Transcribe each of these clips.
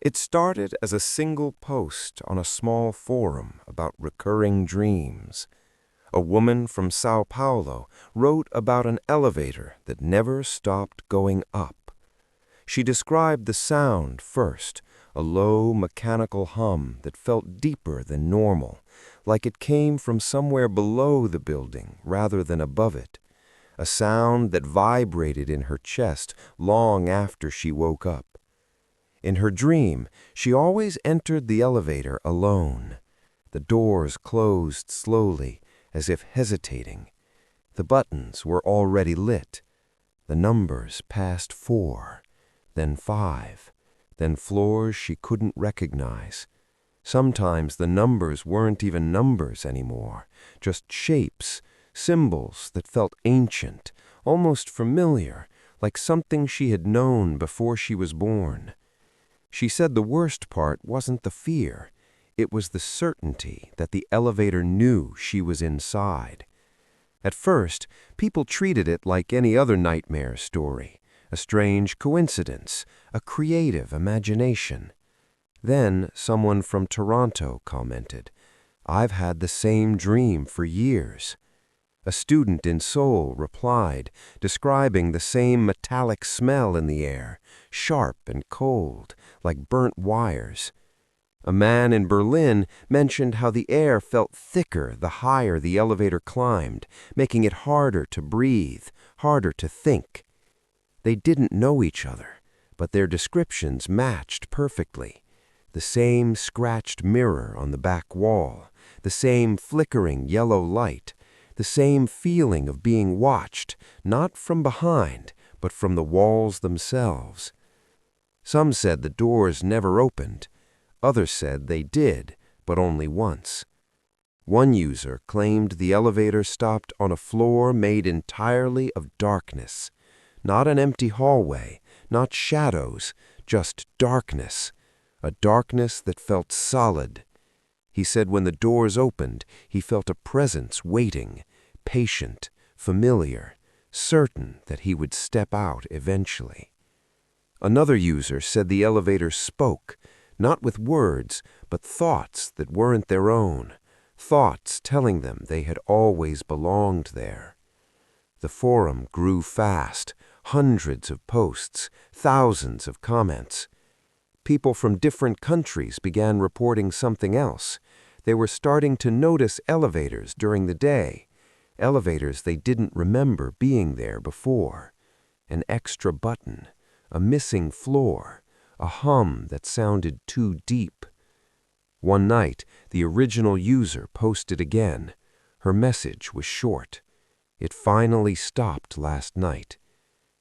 It started as a single post on a small forum about recurring dreams. A woman from Sao Paulo wrote about an elevator that never stopped going up. She described the sound first, a low mechanical hum that felt deeper than normal, like it came from somewhere below the building rather than above it, a sound that vibrated in her chest long after she woke up. In her dream, she always entered the elevator alone. The doors closed slowly, as if hesitating. The buttons were already lit. The numbers passed 4, then 5, then floors she couldn't recognize. Sometimes the numbers weren't even numbers anymore, just shapes, symbols that felt ancient, almost familiar, like something she had known before she was born. She said the worst part wasn't the fear. It was the certainty that the elevator knew she was inside. At first, people treated it like any other nightmare story, a strange coincidence, a creative imagination. Then someone from Toronto commented, "I've had the same dream for years." A student in Seoul replied, describing the same metallic smell in the air, sharp and cold, like burnt wires. A man in Berlin mentioned how the air felt thicker the higher the elevator climbed, making it harder to breathe, harder to think. They didn't know each other, but their descriptions matched perfectly. The same scratched mirror on the back wall, the same flickering yellow light, the same feeling of being watched, not from behind, but from the walls themselves. Some said the doors never opened. Others said they did, but only once. One user claimed the elevator stopped on a floor made entirely of darkness. Not an empty hallway, not shadows, just darkness. A darkness that felt solid. He said when the doors opened, he felt a presence waiting, patient, familiar, certain that he would step out eventually. Another user said the elevator spoke, not with words, but thoughts that weren't their own, thoughts telling them they had always belonged there. The forum grew fast, hundreds of posts, thousands of comments. People from different countries began reporting something else. They were starting to notice elevators during the day, elevators they didn't remember being there before. An extra button, a missing floor, a hum that sounded too deep. One night, the original user posted again. Her message was short. It finally stopped last night.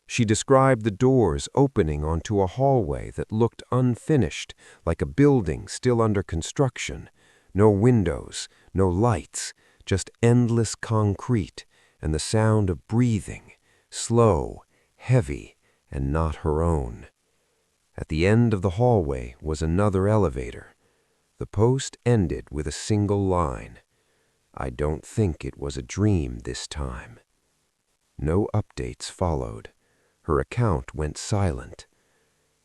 She described the doors opening onto a hallway that looked unfinished, like a building still under construction. No windows, no lights, just endless concrete and the sound of breathing, slow, heavy, and not her own. At the end of the hallway was another elevator. The post ended with a single line. "I don't think it was a dream this time." No updates followed. Her account went silent.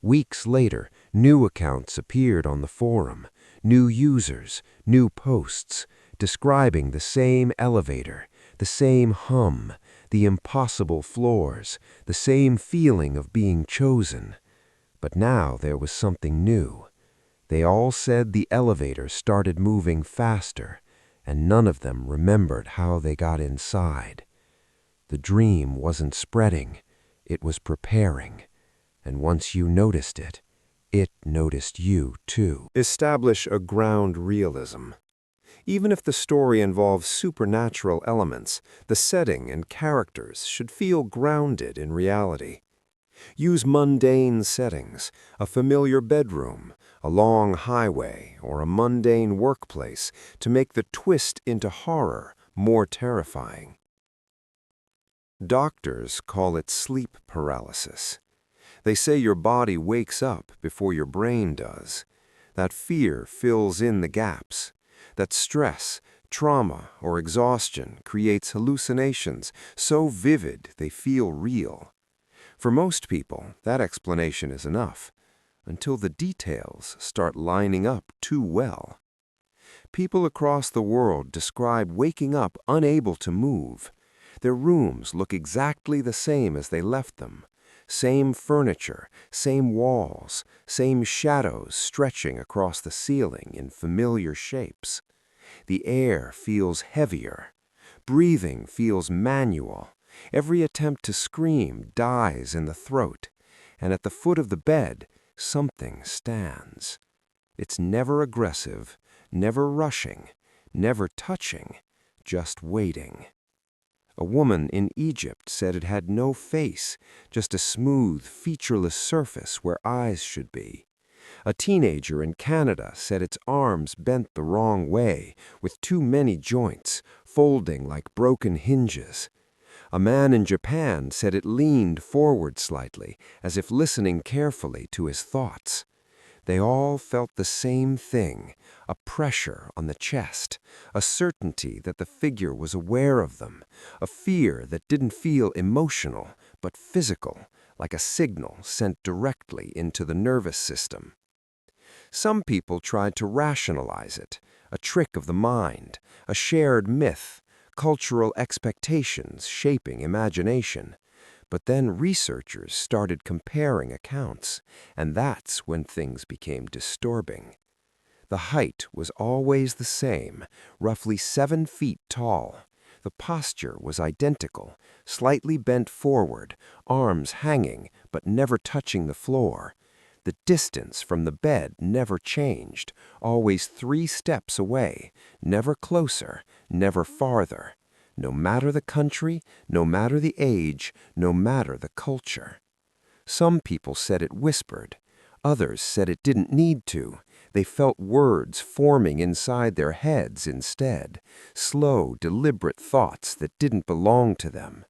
Weeks later, new accounts appeared on the forum, new users, new posts, describing the same elevator, the same hum, the impossible floors, the same feeling of being chosen. But now there was something new. They all said the elevator started moving faster, and none of them remembered how they got inside. The dream wasn't spreading, it was preparing, and once you noticed it, it noticed you too. Establish a ground realism. Even if the story involves supernatural elements, the setting and characters should feel grounded in reality. Use mundane settings, a familiar bedroom, a long highway, or a mundane workplace to make the twist into horror more terrifying. Doctors call it sleep paralysis. They say your body wakes up before your brain does. That fear fills in the gaps. That stress, trauma, or exhaustion creates hallucinations so vivid they feel real. For most people, that explanation is enough. until the details start lining up too well. People across the world describe waking up unable to move. Their rooms look exactly the same as they left them. Same furniture, same walls, same shadows stretching across the ceiling in familiar shapes. The air feels heavier. Breathing feels manual. Every attempt to scream dies in the throat. And at the foot of the bed, something stands. It's never aggressive, never rushing, never touching, just waiting. A woman in Egypt said it had no face, just a smooth, featureless surface where eyes should be. A teenager in Canada said its arms bent the wrong way, with too many joints, folding like broken hinges. A man in Japan said it leaned forward slightly, as if listening carefully to his thoughts. They all felt the same thing, a pressure on the chest, a certainty that the figure was aware of them, a fear that didn't feel emotional, but physical, like a signal sent directly into the nervous system. Some people tried to rationalize it, a trick of the mind, a shared myth, cultural expectations shaping imagination. But then researchers started comparing accounts, and that's when things became disturbing. The height was always the same, roughly 7 feet tall. The posture was identical, slightly bent forward, arms hanging but never touching the floor. The distance from the bed never changed, always 3 steps away, never closer, never farther. No matter the country, no matter the age, no matter the culture. Some people said it whispered. Others said it didn't need to. They felt words forming inside their heads instead, slow, deliberate thoughts that didn't belong to them.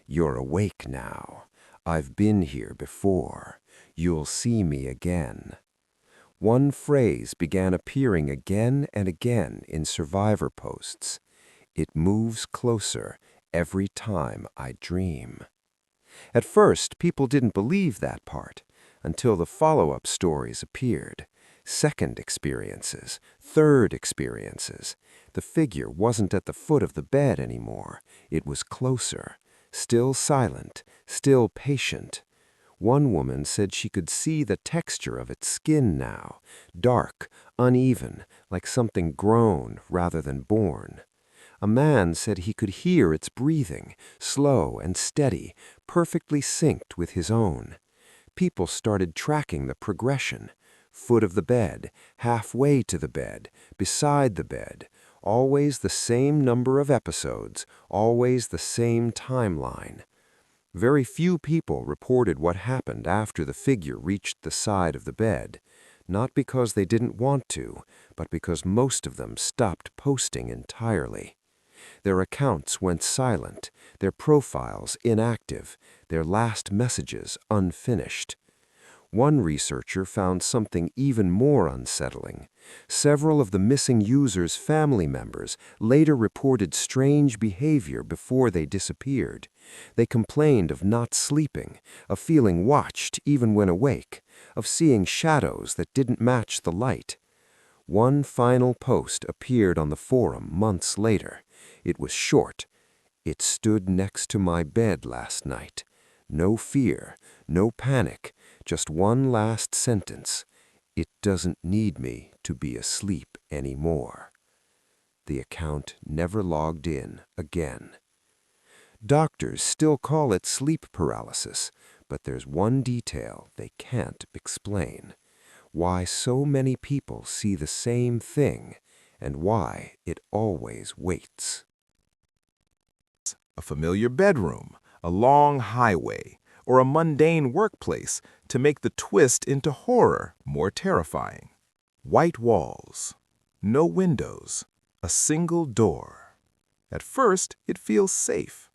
You're awake now. I've been here before. You'll see me again. One phrase began appearing again and again in survivor posts. It moves closer every time I dream. At first, people didn't believe that part, until the follow-up stories appeared. Second experiences, third experiences. The figure wasn't at the foot of the bed anymore. It was closer, still silent, still patient. One woman said she could see the texture of its skin now, dark, uneven, like something grown rather than born. A man said he could hear its breathing, slow and steady, perfectly synced with his own. People started tracking the progression. Foot of the bed, halfway to the bed, beside the bed. Always the same number of episodes, always the same timeline. Very few people reported what happened after the figure reached the side of the bed. Not because they didn't want to, but because most of them stopped posting entirely. Their accounts went silent, their profiles inactive, their last messages unfinished. One researcher found something even more unsettling. Several of the missing users' family members later reported strange behavior before they disappeared. They complained of not sleeping, of feeling watched even when awake, of seeing shadows that didn't match the light. One final post appeared on the forum months later. It was short. It stood next to my bed last night. No fear, no panic, just one last sentence. It doesn't need me to be asleep anymore. The account never logged in again. Doctors still call it sleep paralysis, but there's one detail they can't explain. Why so many people see the same thing, and why it always waits. A familiar bedroom, a long highway, or a mundane workplace to make the twist into horror more terrifying. White walls, no windows, a single door. At first, it feels safe.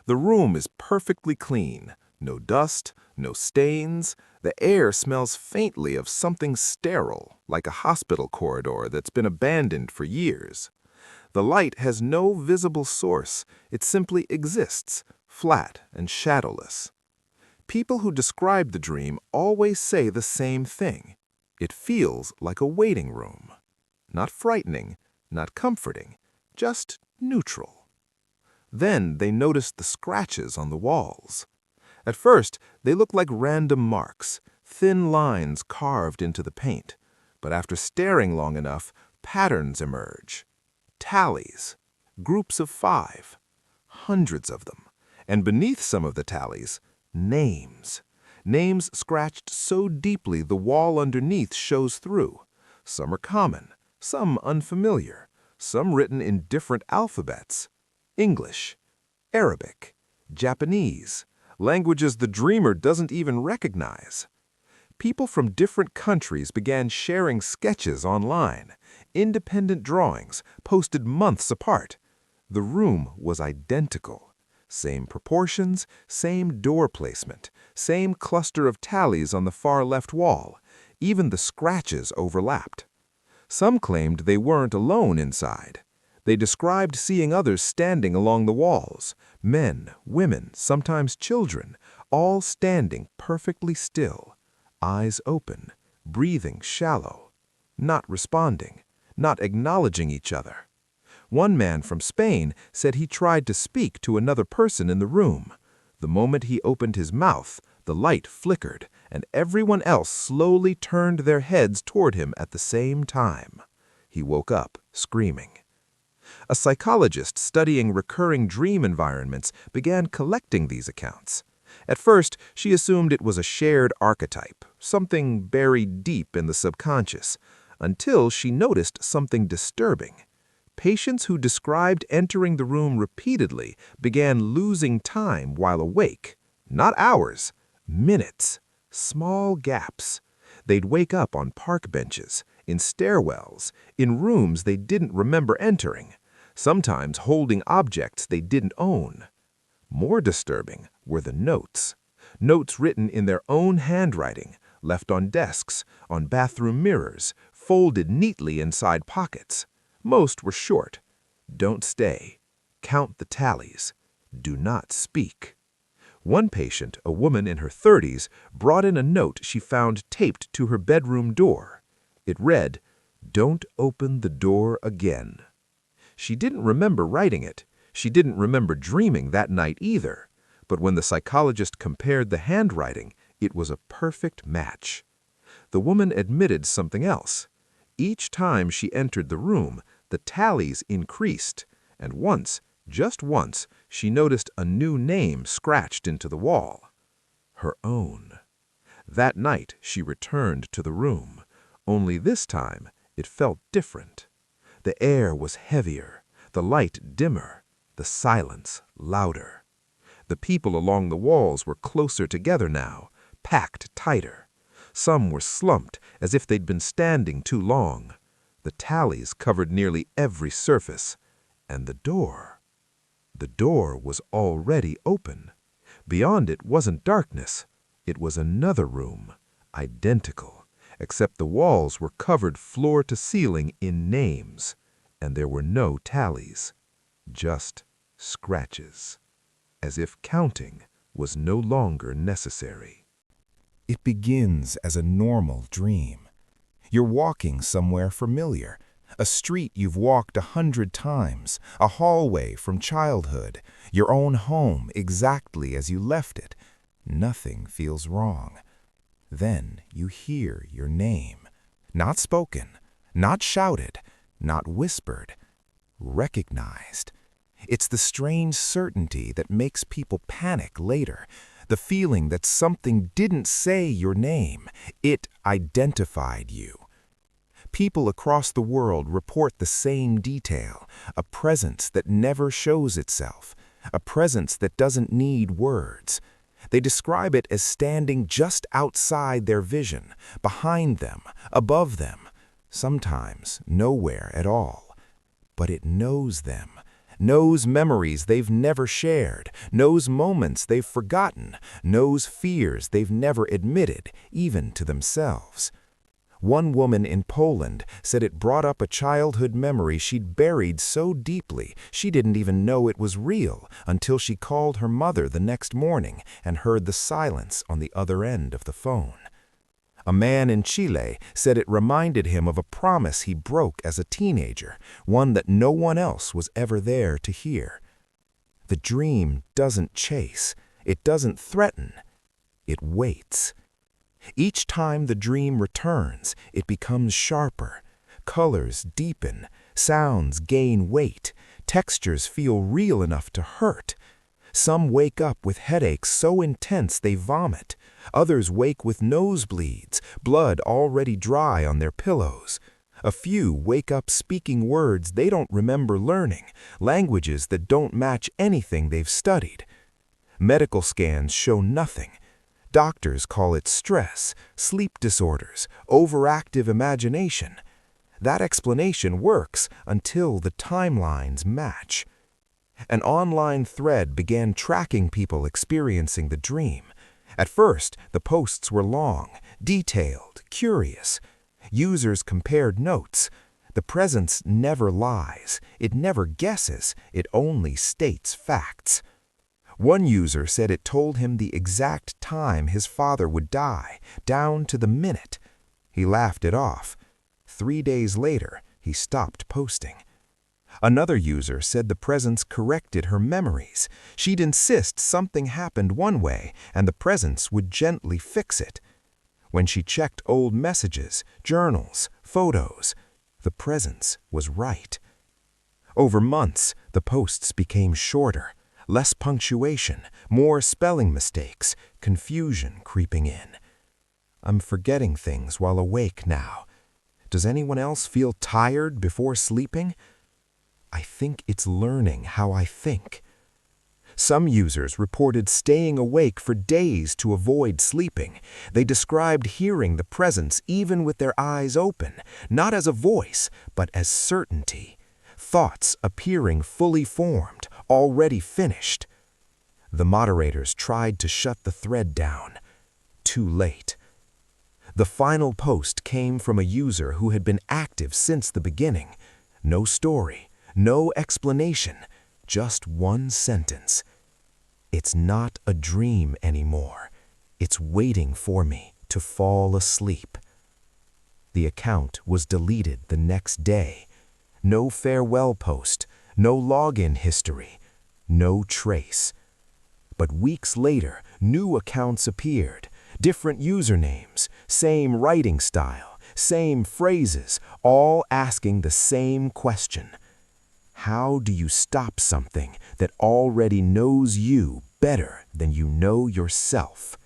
The room is perfectly clean, no dust, no stains. The air smells faintly of something sterile, like a hospital corridor that's been abandoned for years. The light has no visible source. It simply exists, flat and shadowless. People who describe the dream always say the same thing. It feels like a waiting room. Not frightening, not comforting, just neutral. Then they noticed the scratches on the walls. At first, they looked like random marks, thin lines carved into the paint. But after staring long enough, patterns emerge. Tallies, groups of 5, hundreds of them. And beneath some of the tallies, names. Names scratched so deeply the wall underneath shows through. Some are common, some unfamiliar, some written in different alphabets. English, Arabic, Japanese, languages the dreamer doesn't even recognize. People from different countries began sharing sketches online, independent drawings posted months apart. The room was identical. Same proportions, same door placement, same cluster of tallies on the far left wall. Even the scratches overlapped. Some claimed they weren't alone inside. They described seeing others standing along the walls, men, women, sometimes children, all standing perfectly still, eyes open, breathing shallow, not responding, not acknowledging each other. One man from Spain said he tried to speak to another person in the room. The moment he opened his mouth, the light flickered, and everyone else slowly turned their heads toward him at the same time. He woke up, screaming. A psychologist studying recurring dream environments began collecting these accounts. At first, she assumed it was a shared archetype, something buried deep in the subconscious, until she noticed something disturbing. Patients who described entering the room repeatedly began losing time while awake. Not hours, minutes, small gaps. They'd wake up on park benches, in stairwells, in rooms they didn't remember entering, sometimes holding objects they didn't own. More disturbing were the notes. Notes written in their own handwriting, left on desks, on bathroom mirrors, folded neatly inside pockets. Most were short. Don't stay. Count the tallies. Do not speak. One patient, a woman in her 30s, brought in a note she found taped to her bedroom door. It read, "Don't open the door again." She didn't remember writing it. She didn't remember dreaming that night either. But when the psychologist compared the handwriting, it was a perfect match. The woman admitted something else. Each time she entered the room, the tallies increased, and once, just once, she noticed a new name scratched into the wall. Her own. That night, she returned to the room. Only this time, it felt different. The air was heavier, the light dimmer, the silence louder. The people along the walls were closer together now, packed tighter. Some were slumped as if they'd been standing too long. The tallies covered nearly every surface. And the door was already open. Beyond it wasn't darkness. It was another room, identical, except the walls were covered floor to ceiling in names, and there were no tallies, just scratches, as if counting was no longer necessary. It begins as a normal dream. You're walking somewhere familiar, a street you've walked 100 times, a hallway from childhood, your own home exactly as you left it. Nothing feels wrong. Then you hear your name, not spoken, not shouted, not whispered, recognized. It's the strange certainty that makes people panic later, the feeling that something didn't say your name, it identified you. People across the world report the same detail, a presence that never shows itself, a presence that doesn't need words. They describe it as standing just outside their vision, behind them, above them, sometimes nowhere at all. But it knows them, knows memories they've never shared, knows moments they've forgotten, knows fears they've never admitted, even to themselves. One woman in Poland said it brought up a childhood memory she'd buried so deeply she didn't even know it was real until she called her mother the next morning and heard the silence on the other end of the phone. A man in Chile said it reminded him of a promise he broke as a teenager, one that no one else was ever there to hear. The dream doesn't chase, it doesn't threaten, it waits. Each time the dream returns, it becomes sharper. Colors deepen, sounds gain weight, textures feel real enough to hurt. Some wake up with headaches so intense they vomit. Others wake with nosebleeds, blood already dry on their pillows. A few wake up speaking words they don't remember learning, languages that don't match anything they've studied. Medical scans show nothing. Doctors call it stress, sleep disorders, overactive imagination. That explanation works until the timelines match. An online thread began tracking people experiencing the dream. At first, the posts were long, detailed, curious. Users compared notes. The presence never lies. It never guesses. It only states facts. One user said it told him the exact time his father would die, down to the minute. He laughed it off. 3 days later, he stopped posting. Another user said the presence corrected her memories. She'd insist something happened one way, and the presence would gently fix it. When she checked old messages, journals, photos, the presence was right. Over months, the posts became shorter, less punctuation, more spelling mistakes, confusion creeping in. I'm forgetting things while awake now. Does anyone else feel tired before sleeping? I think it's learning how I think. Some users reported staying awake for days to avoid sleeping. They described hearing the presence even with their eyes open, not as a voice, but as certainty. Thoughts appearing fully formed, already finished. The moderators tried to shut the thread down. Too late. The final post came from a user who had been active since the beginning. No story, no explanation, just one sentence. It's not a dream anymore. It's waiting for me to fall asleep. The account was deleted the next day. No farewell post, no login history, no trace. But weeks later, new accounts appeared, different usernames, same writing style, same phrases, all asking the same question. How do you stop something that already knows you better than you know yourself?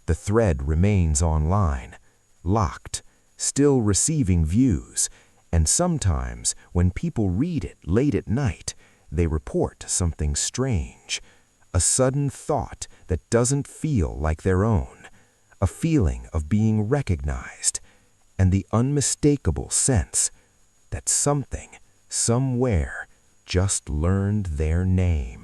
The thread remains online, locked, still receiving views, and sometimes when people read it late at night, they report something strange, a sudden thought that doesn't feel like their own, a feeling of being recognized, and the unmistakable sense that something, somewhere, just learned their name.